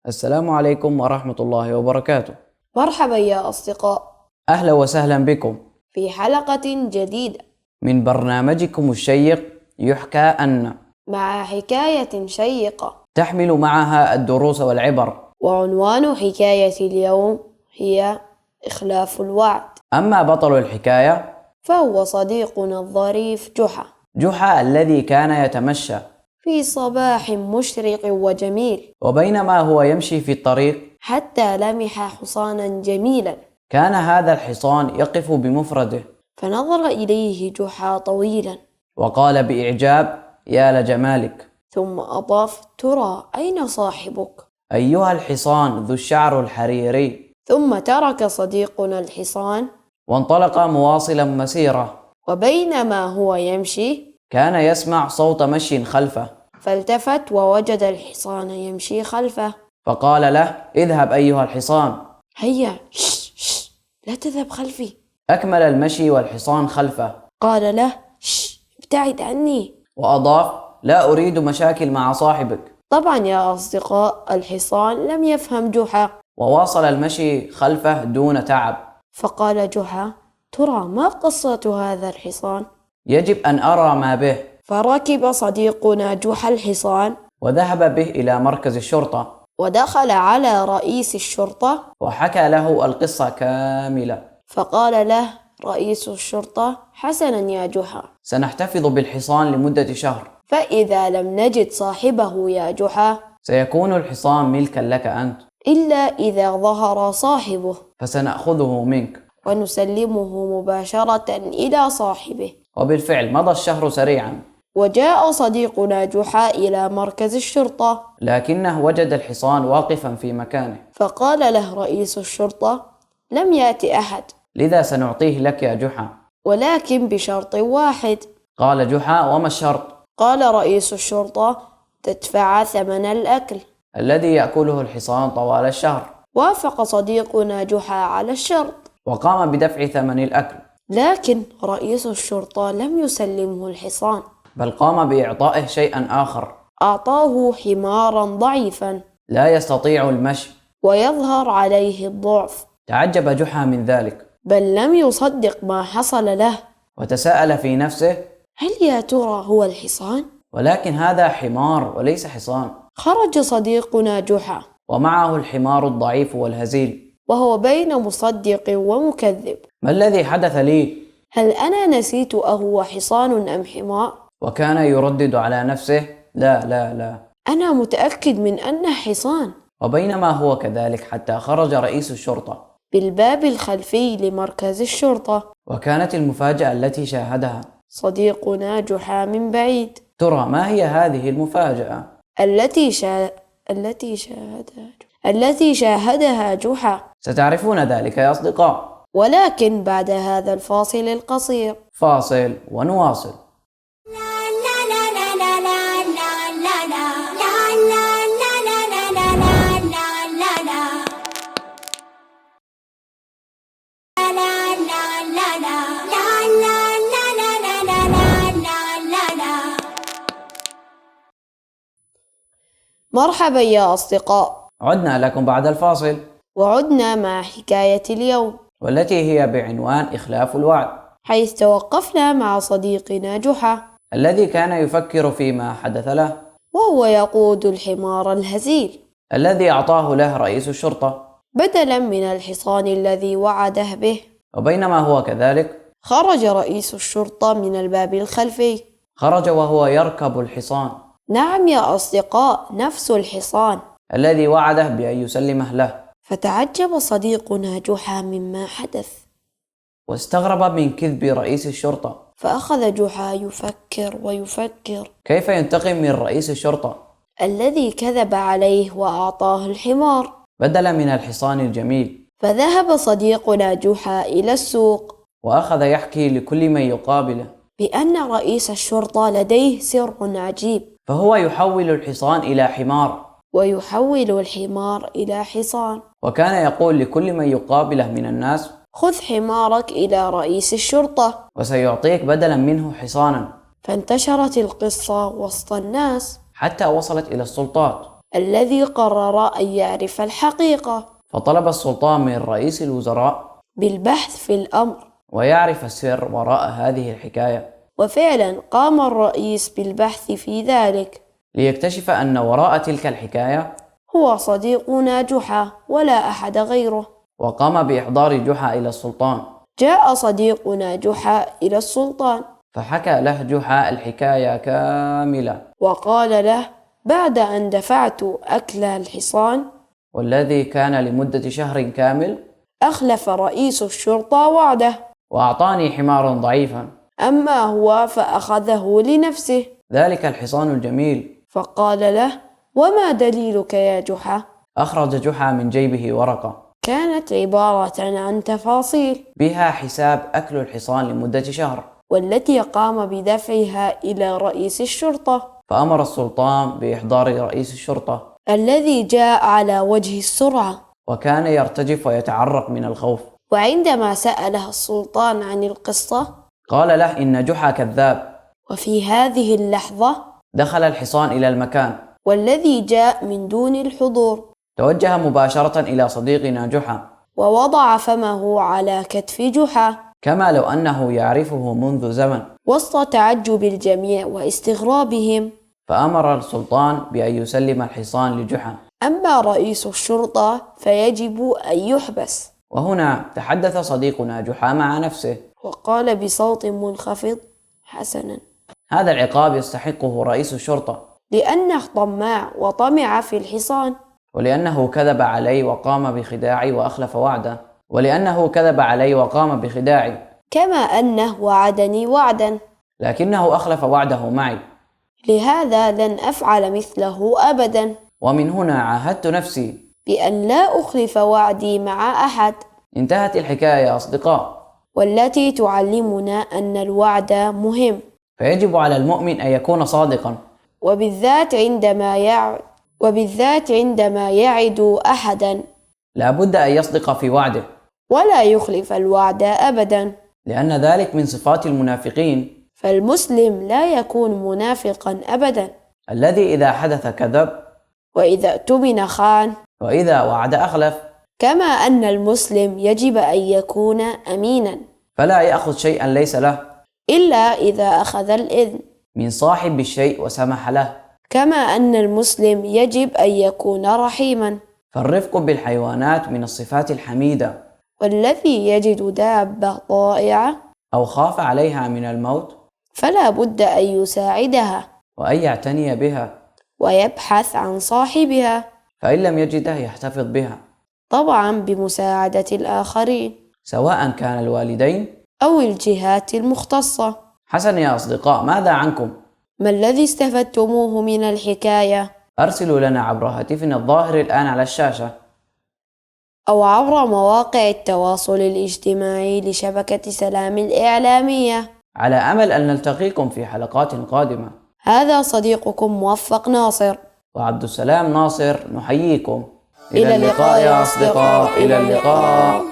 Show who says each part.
Speaker 1: السلام عليكم ورحمة الله وبركاته.
Speaker 2: مرحبا يا أصدقاء،
Speaker 1: أهلا وسهلا بكم
Speaker 2: في حلقة جديدة
Speaker 1: من برنامجكم الشيق يحكى أن،
Speaker 2: مع حكاية شيقة.
Speaker 1: تحمل معها الدروس والعبر.
Speaker 2: وعنوان حكاية اليوم هي إخلاف الوعد.
Speaker 1: أما بطل الحكاية
Speaker 2: فهو صديقنا الظريف جحا،
Speaker 1: جحا الذي كان يتمشى،
Speaker 2: في صباح مشرق وجميل،
Speaker 1: وبينما هو يمشي في الطريق
Speaker 2: حتى لمح حصانا جميلا،
Speaker 1: كان هذا الحصان يقف بمفرده،
Speaker 2: فنظر إليه جحا طويلا،
Speaker 1: وقال بإعجاب: يا لجمالك.
Speaker 2: ثم أضاف: ترى أين صاحبك؟
Speaker 1: أيها الحصان ذو الشعر الحريري.
Speaker 2: ثم ترك صديقنا الحصان،
Speaker 1: وانطلق مواصلا مسيره،
Speaker 2: وبينما هو يمشي
Speaker 1: كان يسمع صوت مشي خلفه،
Speaker 2: فالتفت ووجد الحصان يمشي خلفه،
Speaker 1: فقال له: اذهب أيها الحصان.
Speaker 2: هيا شش لا تذهب خلفي.
Speaker 1: أكمل المشي والحصان خلفه،
Speaker 2: قال له: ابتعد عني.
Speaker 1: وأضاف: لا أريد مشاكل مع صاحبك.
Speaker 2: طبعا يا أصدقاء، الحصان لم يفهم جحا،
Speaker 1: وواصل المشي خلفه دون تعب.
Speaker 2: فقال جحا: ترى ما قصة هذا الحصان؟
Speaker 1: يجب أن أرى ما به.
Speaker 2: فركب صديقنا جحا الحصان،
Speaker 1: وذهب به إلى مركز الشرطة،
Speaker 2: ودخل على رئيس الشرطة،
Speaker 1: وحكى له القصة كاملة.
Speaker 2: فقال له رئيس الشرطة: حسنا يا جحا،
Speaker 1: سنحتفظ بالحصان لمدة شهر،
Speaker 2: فإذا لم نجد صاحبه يا جحا،
Speaker 1: سيكون الحصان ملكا لك أنت،
Speaker 2: إلا إذا ظهر صاحبه،
Speaker 1: فسنأخذه منك.
Speaker 2: ونسلمه مباشرة إلى صاحبه.
Speaker 1: وبالفعل مضى الشهر سريعا،
Speaker 2: وجاء صديقنا جحا إلى مركز الشرطة،
Speaker 1: لكنه وجد الحصان واقفا في مكانه.
Speaker 2: فقال له رئيس الشرطة: لم يأتي أحد،
Speaker 1: لذا سنعطيه لك يا جحا،
Speaker 2: ولكن بشرط واحد.
Speaker 1: قال جحا: وما الشرط؟
Speaker 2: قال رئيس الشرطة: تدفع ثمن الأكل.
Speaker 1: الذي يأكله الحصان طوال الشهر.
Speaker 2: وافق صديقنا جحا على الشرط،
Speaker 1: وقام بدفع ثمن الأكل،
Speaker 2: لكن رئيس الشرطة لم يسلمه الحصان،
Speaker 1: بل قام بإعطائه شيئا آخر.
Speaker 2: أعطاه حمارا ضعيفا
Speaker 1: لا يستطيع المشي.
Speaker 2: ويظهر عليه الضعف،
Speaker 1: تعجب جحا من ذلك،
Speaker 2: بل لم يصدق ما حصل له.
Speaker 1: وتساءل في نفسه:
Speaker 2: هل يا ترى هو الحصان؟
Speaker 1: ولكن هذا حمار وليس حصان.
Speaker 2: خرج صديقنا جحا
Speaker 1: ومعه الحمار الضعيف والهزيل.
Speaker 2: وهو بين مصدق ومكذب.
Speaker 1: ما الذي حدث لي؟
Speaker 2: هل أنا نسيت أهو حصان أم حمار؟
Speaker 1: وكان يردد على نفسه: لا لا لا.
Speaker 2: أنا متأكد من أنه حصان.
Speaker 1: وبينما هو كذلك حتى خرج رئيس الشرطة
Speaker 2: بالباب الخلفي لمركز الشرطة،
Speaker 1: وكانت المفاجأة التي شاهدها.
Speaker 2: صديقنا جحا من بعيد.
Speaker 1: ترى ما هي هذه المفاجأة؟
Speaker 2: التي شاهدها جحا،
Speaker 1: ستعرفون ذلك يا أصدقاء.
Speaker 2: ولكن بعد هذا الفاصل القصير.
Speaker 1: فاصل ونواصل.
Speaker 2: مرحبا يا أصدقاء،
Speaker 1: عدنا لكم بعد الفاصل،
Speaker 2: وعدنا مع حكاية اليوم،
Speaker 1: والتي هي بعنوان إخلاف الوعد،
Speaker 2: حيث توقفنا مع صديقنا جحا
Speaker 1: الذي كان يفكر فيما حدث له،
Speaker 2: وهو يقود الحمار الهزيل
Speaker 1: الذي أعطاه له رئيس الشرطة
Speaker 2: بدلا من الحصان الذي وعده به.
Speaker 1: وبينما هو كذلك،
Speaker 2: خرج رئيس الشرطة من الباب الخلفي.
Speaker 1: خرج وهو يركب الحصان
Speaker 2: نعم يا أصدقاء، نفس الحصان.
Speaker 1: الذي وعده بأن يسلمه له.
Speaker 2: فتعجب صديقنا جحا مما حدث،
Speaker 1: واستغرب من كذب رئيس الشرطة.
Speaker 2: فأخذ جحا يفكر ويفكر
Speaker 1: كيف ينتقم من رئيس الشرطة
Speaker 2: الذي كذب عليه وأعطاه الحمار.
Speaker 1: بدلا من الحصان الجميل.
Speaker 2: فذهب صديقنا جحا إلى السوق،
Speaker 1: وأخذ يحكي لكل من يقابله
Speaker 2: بأن رئيس الشرطة لديه سر عجيب،
Speaker 1: فهو يحول الحصان إلى حمار،
Speaker 2: ويحول الحمار إلى حصان.
Speaker 1: وكان يقول لكل من يقابله من الناس:
Speaker 2: خذ حمارك إلى رئيس الشرطة
Speaker 1: وسيعطيك بدلا منه حصانا.
Speaker 2: فانتشرت القصة وسط الناس،
Speaker 1: حتى وصلت إلى السلطات،
Speaker 2: الذي قرر أن يعرف الحقيقة
Speaker 1: فطلب السلطان من رئيس الوزراء
Speaker 2: بالبحث في الأمر.
Speaker 1: ويعرف السر وراء هذه الحكاية،
Speaker 2: وفعلا قام الرئيس بالبحث في ذلك،
Speaker 1: ليكتشف أن وراء تلك الحكاية
Speaker 2: هو صديقنا جحا ولا أحد غيره.
Speaker 1: وقام بإحضار جحا إلى السلطان.
Speaker 2: جاء صديقنا جحا إلى السلطان
Speaker 1: فحكى له جحا الحكاية كاملة،
Speaker 2: وقال له: بعد أن دفعت أكل الحصان
Speaker 1: والذي كان لمدة شهر كامل
Speaker 2: أخلف رئيس الشرطة وعده،
Speaker 1: وأعطاني حمار ضعيفا،
Speaker 2: أما هو فأخذه لنفسه.
Speaker 1: ذلك الحصان الجميل.
Speaker 2: فقال له: وما دليلك يا جحا؟
Speaker 1: أخرج جحا من جيبه ورقة
Speaker 2: كانت عبارة عن تفاصيل
Speaker 1: بها حساب أكل الحصان لمدة شهر،
Speaker 2: والتي قام بدفعها إلى رئيس الشرطة،
Speaker 1: فأمر السلطان بإحضار رئيس الشرطة،
Speaker 2: الذي جاء على وجه السرعة،
Speaker 1: وكان يرتجف ويتعرق من الخوف.
Speaker 2: وعندما سأله السلطان عن القصة
Speaker 1: قال له إن جحا كذاب.
Speaker 2: وفي هذه اللحظة
Speaker 1: دخل الحصان إلى المكان،
Speaker 2: والذي جاء من دون الحضور
Speaker 1: توجه مباشرة إلى صديقنا جحا،
Speaker 2: ووضع فمه على كتف جحا،
Speaker 1: كما لو أنه يعرفه منذ زمن.
Speaker 2: وسط تعجب الجميع واستغرابهم.
Speaker 1: فأمر السلطان بأن يسلم الحصان لجحا.
Speaker 2: أما رئيس الشرطة فيجب أن يحبس.
Speaker 1: وهنا تحدث صديقنا جحا مع نفسه
Speaker 2: وقال بصوت منخفض: حسنا،
Speaker 1: هذا العقاب يستحقه رئيس الشرطة،
Speaker 2: لأنه طماع وطمع في الحصان،
Speaker 1: ولأنه كذب علي وقام بخداعي وأخلف وعده،
Speaker 2: كما أنه وعدني وعدا،
Speaker 1: لكنه أخلف وعده معي،
Speaker 2: لهذا لن أفعل مثله أبدا،
Speaker 1: ومن هنا عاهدت نفسي
Speaker 2: بأن لا أخلف وعدي مع أحد.
Speaker 1: انتهت الحكاية يا أصدقاء،
Speaker 2: والتي تعلمنا أن الوعد مهم،
Speaker 1: فيجب على المؤمن أن يكون صادقا،
Speaker 2: وبالذات عندما يعد أحدا
Speaker 1: لا بد أن يصدق في وعده،
Speaker 2: ولا يخلف الوعد أبدا،
Speaker 1: لأن ذلك من صفات المنافقين.
Speaker 2: فالمسلم لا يكون منافقا أبدا،
Speaker 1: الذي إذا حدث كذب،
Speaker 2: وإذا اؤتمن خان،
Speaker 1: وإذا وعد أخلف.
Speaker 2: كما أن المسلم يجب أن يكون أمينا،
Speaker 1: فلا يأخذ شيئا ليس له
Speaker 2: إلا إذا أخذ الإذن
Speaker 1: من صاحب الشيء وسمح له.
Speaker 2: كما أن المسلم يجب أن يكون رحيما.
Speaker 1: فالرفق بالحيوانات من الصفات الحميدة.
Speaker 2: والذي يجد دابة ضائعة
Speaker 1: أو خاف عليها من الموت
Speaker 2: فلا بد أن يساعدها
Speaker 1: وأن يعتني بها،
Speaker 2: ويبحث عن صاحبها،
Speaker 1: فإن لم يجده يحتفظ بها،
Speaker 2: طبعا بمساعدة الآخرين
Speaker 1: سواء كان الوالدين
Speaker 2: أو الجهات المختصة.
Speaker 1: حسنا يا أصدقاء، ماذا عنكم؟
Speaker 2: ما الذي استفدتموه من الحكاية؟
Speaker 1: أرسلوا لنا عبر هاتفنا الظاهر الآن على الشاشة،
Speaker 2: أو عبر مواقع التواصل الاجتماعي لشبكة سلام الإعلامية،
Speaker 1: على أمل أن نلتقيكم في حلقات قادمة.
Speaker 2: هذا صديقكم موفق ناصر
Speaker 1: وعبد السلام ناصر، نحييكم.
Speaker 2: إلى اللقاء يا أصدقاء، إلى اللقاء.